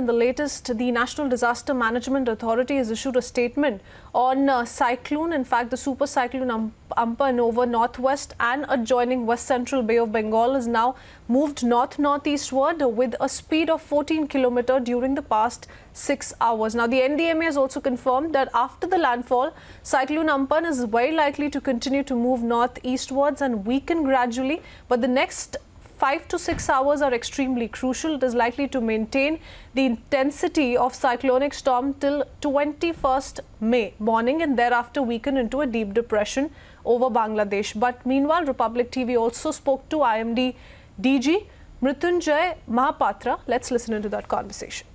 in the latest, the National Disaster Management Authority has issued a statement on cyclone. In fact, the super cyclone Amphan over northwest and adjoining West Central Bay of Bengal has now moved north-northeastward with a speed of 14 km during the past 6 hours. Now, the NDMA has also confirmed that after the landfall, cyclone Amphan is very likely to continue to move northeastwards and weaken gradually, but the next 5 to 6 hours are extremely crucial. It is likely to maintain the intensity of cyclonic storm till 21st May morning and thereafter weaken into a deep depression over Bangladesh. But meanwhile, Republic TV also spoke to IMD DG Mrityunjay Mahapatra. Let's listen into that conversation.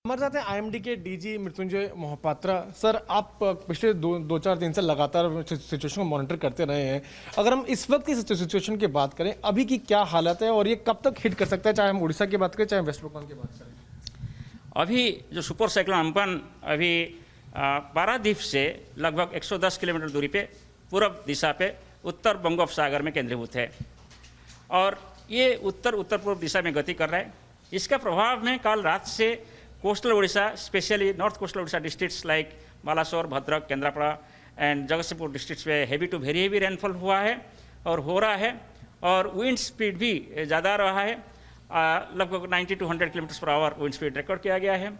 हमारे साथ हैं IMD के DG Mrityunjay Mohapatra. Sir, आप पिछले दो चार दिन से लगातार सिचुएशन को मॉनिटर करते रहे हैं। अगर हम इस वक्त की सिचुएशन की बात करें, अभी की क्या हालत है और ये कब तक हिट कर सकता है, चाहे हम उड़ीसा की बात करें चाहे वेस्ट बंगाल की बात करें? अभी जो सुपर साइक्लोन अम्फन अभी पारादीप से लगभग 110 किलोमीटर दूरी पे पूर्व दिशा पे उत्तर बंगोपसागर में केंद्रीभूत है और ये उत्तर पूर्व दिशा में गति कर रहा है। इसका प्रभाव में कल रात से coastal Orissa, specially north coastal Orissa districts like Balasore, Bhadrak, Kendrapara and Jagatsinghpur districts में heavy to very heavy rainfall हुआ है और हो रहा है और विंड स्पीड भी ज़्यादा रहा है। लगभग 90 to 100 kilometre per hour wind speed record किया गया है।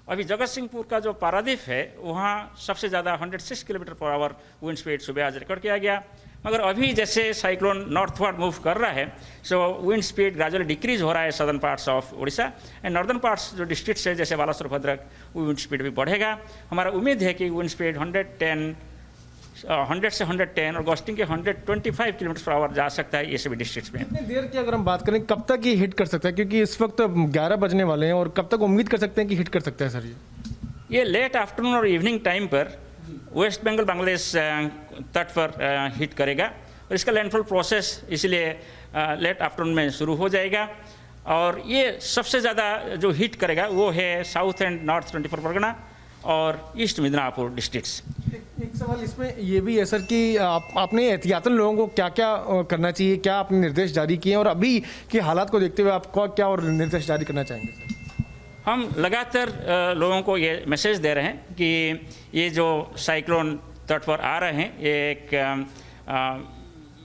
अभी जगतसिंहपुर का जो पारादीप है वहाँ सबसे ज़्यादा 106 kilometre per hour wind speed सुबह आज रिकॉर्ड किया गया। मगर अभी जैसे साइक्लोन नॉर्थवर्ड मूव कर रहा है, सो विंड स्पीड ग्रेजुअली डिक्रीज हो रहा है southern parts of Orissa and northern parts जो डिस्ट्रिक्ट्स है जैसे बालासोर, भद्रक, वो विंड स्पीड भी बढ़ेगा। हमारा उम्मीद है कि विंड स्पीड 100 से 110 और गस्टिंग के 125 किलोमीटर पर आवर जा सकता है ये सभी डिस्ट्रिक्ट्स में। कितनी देर की अगर हम बात करें, कब तक ये हिट कर सकता है, क्योंकि इस वक्त 11 बजने वाले हैं और कब तक उम्मीद कर सकते हैं कि हिट कर सकता है सर? ये लेट आफ्टरनून और इवनिंग टाइम पर वेस्ट बंगाल बांग्लादेश तट पर हिट करेगा और इसका लैंडफॉल प्रोसेस इसलिए लेट आफ्टरनून में शुरू हो जाएगा और ये सबसे ज़्यादा जो हिट करेगा वो है साउथ एंड नॉर्थ 24 परगना और ईस्ट मिदनापुर डिस्ट्रिक्ट्स। एक सवाल इसमें ये भी है सर कि आपने एहतियातन लोगों को क्या क्या करना चाहिए, क्या आपने निर्देश जारी किए और अभी के हालात को देखते हुए आपको क्या और निर्देश जारी करना चाहेंगे सर? हम लगातार लोगों को ये मैसेज दे रहे हैं कि ये जो साइक्लोन तट पर आ रहे हैं ये एक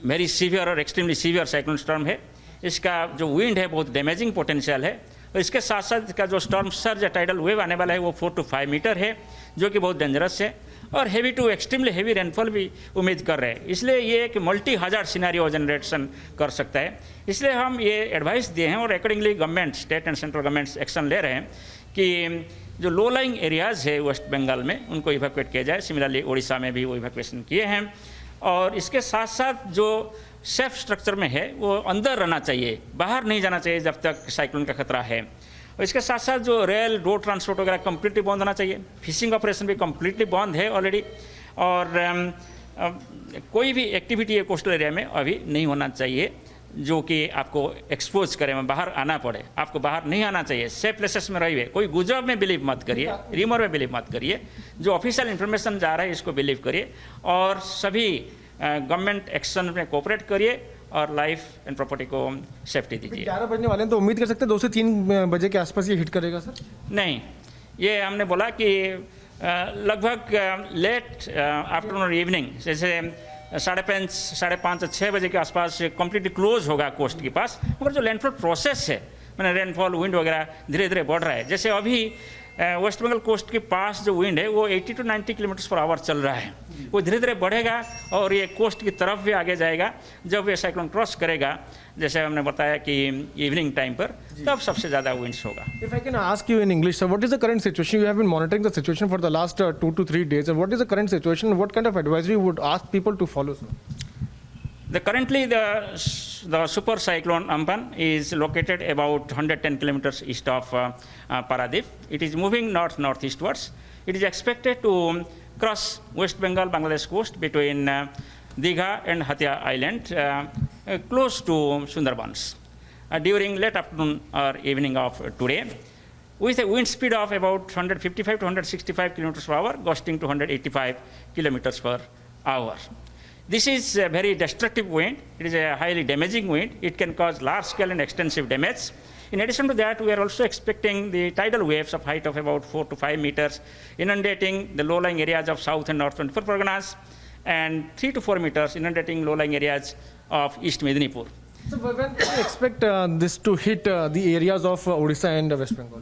वेरी सीवियर और एक्सट्रीमली सीवियर साइक्लोन स्टॉर्म है। इसका जो विंड है बहुत डैमेजिंग पोटेंशियल है और इसके साथ साथ इसका जो स्टॉर्म सर्ज या टाइडल वेव आने वाला है वो 4 to 5 मीटर है जो कि बहुत डेंजरस है और heavy to extremely heavy rainfall भी उम्मीद कर रहे हैं। इसलिए ये एक मल्टी हज़ार्ड सिनेरियो जनरेशन कर सकता है। इसलिए हम ये एडवाइस दिए हैं और accordingly government, state and central governments action ले रहे हैं कि जो लो लाइंग एरियाज़ है वेस्ट बंगाल में उनको इवैक्यूएट किया जाए। सिमिलरली उड़ीसा में भी वो इवैक्यूएशन किए हैं और इसके साथ साथ जो सेफ स्ट्रक्चर में है वो अंदर रहना चाहिए, बाहर नहीं जाना चाहिए जब तक साइक्लोन का खतरा है। और इसके साथ साथ जो रेल, रोड ट्रांसपोर्ट वगैरह कम्प्लीटली बंद होना चाहिए। फिशिंग ऑपरेशन भी कम्प्लीटली बंद है ऑलरेडी और कोई भी एक्टिविटी है कोस्टल एरिया में अभी नहीं होना चाहिए जो कि आपको एक्सपोज करे, में बाहर आना पड़े। आपको बाहर नहीं आना चाहिए, सेफ प्लेसेस में रहिए। कोई गुजब में बिलीव मत करिए, रिमोर में बिलीव मत करिए। जो ऑफिशियल इन्फॉर्मेशन जा रहा है इसको बिलीव करिए और सभी गवर्नमेंट एक्शन में कोऑपरेट करिए और लाइफ एंड प्रॉपर्टी को सेफ्टी दीजिए। 11 बजने वाले हैं तो उम्मीद कर सकते हैं 2 से 3 बजे के आसपास ये हिट करेगा सर? नहीं, ये हमने बोला कि लगभग लेट आफ्टरनून और इवनिंग जैसे 5:30 6 बजे के आसपास कम्प्लीटली क्लोज होगा कोस्ट के पास। मगर जो लैंडफॉल प्रोसेस है मैंने रेनफॉल विंड वगैरह धीरे धीरे बढ़ रहा है। जैसे अभी वेस्ट बंगाल कोस्ट के पास जो विंड है वो 80 to 90 किलोमीटर पर आवर चल रहा है। वो धीरे धीरे बढ़ेगा और ये कोस्ट की तरफ भी आगे जाएगा। जब ये साइक्लोन क्रॉस करेगा जैसे हमने बताया कि इवनिंग टाइम पर, तब सबसे ज़्यादा विंड्स होगा। If I can ask you in English, sir, what is the current situation? You have been monitoring the situation for the last 2 to 3 days. And what is the current situation? What kind of advisory would ask people to follow, sir? Currently, the super cyclone Amphan is located about 110 kilometers east of Paradip. It is moving northeastwards. It is expected to cross West Bengal, Bangladesh coast between Digha and Hatia Island, close to Sundarbans, during late afternoon or evening of today. with a wind speed of about 155 to 165 kilometers per hour, gusting to 185 kilometers per hour. This is a very destructive wind. It is a highly damaging wind. It can cause large-scale and extensive damage. In addition to that, we are also expecting the tidal waves of height of about 4 to 5 meters, inundating the low-lying areas of South and North 24 Parganas, and 3 to 4 meters inundating low-lying areas of East Medinipur. So when can you expect this to hit the areas of Odisha and West Bengal?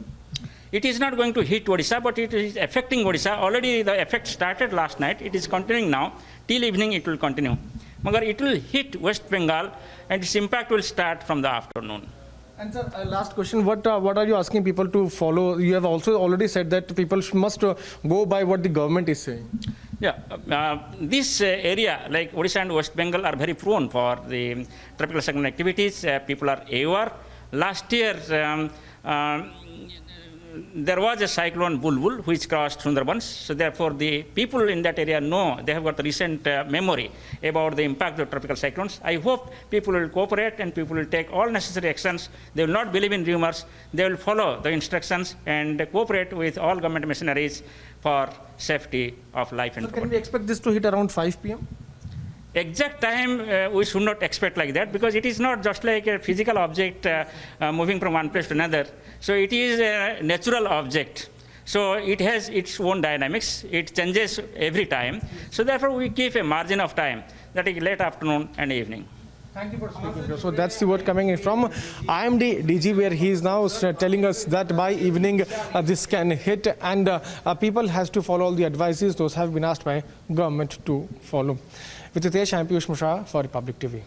It is not going to hit Odisha, but it is affecting Odisha. Already the effect started last night. It is continuing now. Till evening it will continue. Magar it will hit West Bengal, and its impact will start from the afternoon. And sir, last question, what are you asking people to follow? You have also already said that people must go by what the government is saying. Yeah, this area, like Odisha and West Bengal, are very prone for the tropical cyclone activities. People are aware. Last year, there was a cyclone Bulbul which crossed Sundarbans. So therefore, the people in that area know, they have got the recent memory about the impact of tropical cyclones. I hope people will cooperate and people will take all necessary actions. They will not believe in rumors. They will follow the instructions and cooperate with all government machineries for safety of life and property. Can we expect this to hit around 5 p.m.? Exact time we should not expect like that, because it is not just like a physical object moving from one place to another. So it is a natural object. So it has its own dynamics. It changes every time. So therefore we keep a margin of time, that is late afternoon and evening. Thank you for speaking. So that's the word coming in from IMD DG, where he is now telling us that by evening this can hit, and people has to follow all the advices those have been asked by government to follow. With Hitesh, I am Piyush Mishra for Republic TV.